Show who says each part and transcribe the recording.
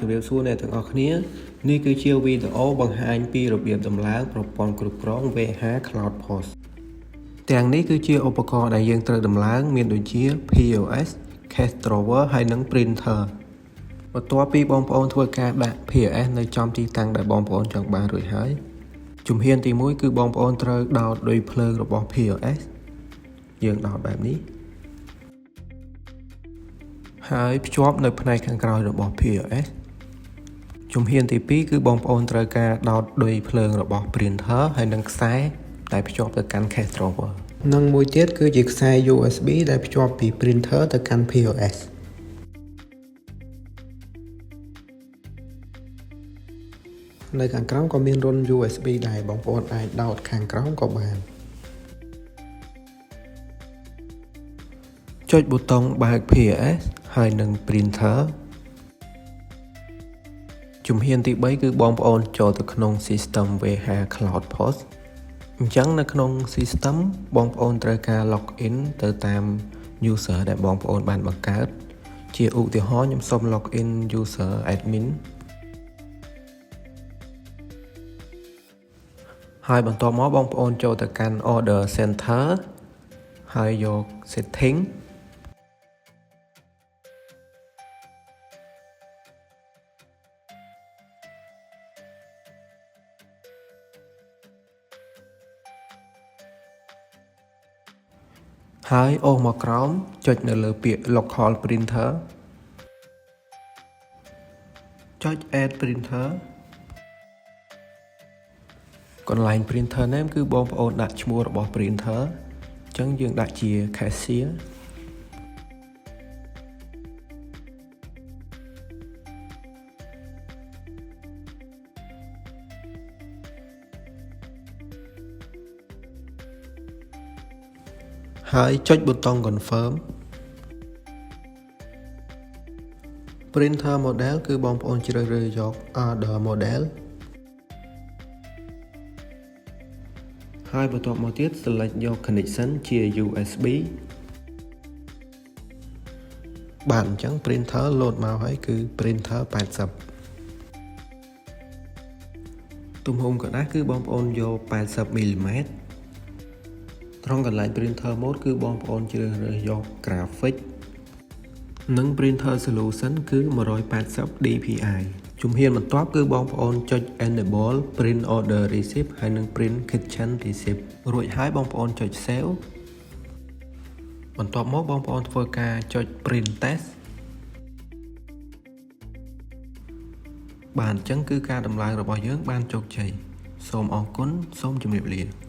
Speaker 1: ជំរាបសួរអ្នកទាំងអស់គ្នានេះគឺជាវីដេអូបង្ហាញពីរបៀបដំឡើងប្រព័ន្ធគ្រប់គ្រង VH Cloud Post ទាំងនេះគឺជាឧបករណ៍ដែលយើងត្រូវដំឡើងមានដូចជា POS, Cache Drawer ហើយនិង Printer បន្ទាប់ពីបងប្អូនធ្វើការដាក់ POS នៅចំទីតាំងដែលបងប្អូនចង់បានរួចហើយជំហានទី1គឺបងប្អូនត្រូវដោតឌុយភ្លើងរបស់ POS យើងដោតបែបនេះហើយភ្ជាប់នៅផ្នែកខាងក្រោយរបស់ POS ជំហានទី2គឺបងប្អូនត្រូវការដោតឌុយភ្លើងរបស់ Printer ហើយនិងខ្សែដែលភ្ជាប់ទៅកាន់ Cache Drawer និងមួយទៀតគឺជាខ្សែ USB ដែលភ្ជាប់ពី Printer ទៅកាន់ POS នៅខាងក្រោមក៏មានរុន USB ដែរបងប្អូនអាចដោតខាងក្រោមក៏បានចុចប៊ូតុងបើក POS ហើយនិង Printer ជំហានទី3គឺបងប្អូនចូលទៅក្នុង System VH Cloud Post អញ្ចឹងនៅក្នុង System បងប្អូនត្រូវការ Login ទៅតាម User ដែលបងប្អូនបានបង្កើតជាឧទាហរណ៍ខ្ញុំសូម Login User Admin ហើយបន្ទាប់មកបងប្អូនចូលទៅកាន់ Order Center ហើយយក Settingហើយអូសមកក្រោមចុចនៅលើពាក្យ Local Printer ចុច Add Printer កន្លែង Printer Name គឺបងប្អូនដាក់ឈ្មោះរបស់ Printer អញ្ចឹងយើងដាក់ជា Cashier ហើយចុចប៊ូតុង Confirm Printer Model គឺបងប្អូនជ្រើសរើសយក Order Model ហើយបន្ទាប់មកទៀត Select យក Connection ជា USB បាទអញ្ចឹង Printer load មកហើយគឺ Printer 80ទំហំក្រដាសគឺបងប្អូនយក80 mm ត្រង់កន្លែង Printer Mode គឺបងប្អូនជ្រើសរើសយក Graphic និង Printer Solution គឺ 180 dpi ជំហានបន្ទាប់គឺបងប្អូនចុច Enable Print Order Receipt ហើយនិង Print Kitchen Receipt រួចហើយបងប្អូនចុច Save បន្ទាប់មកបងប្អូនធ្វើការចុច Print Test បាទអញ្ចឹងគឺការដំឡើងរបស់យើងបានជោគជ័យសូមអរគុណសូមជម្រាបលា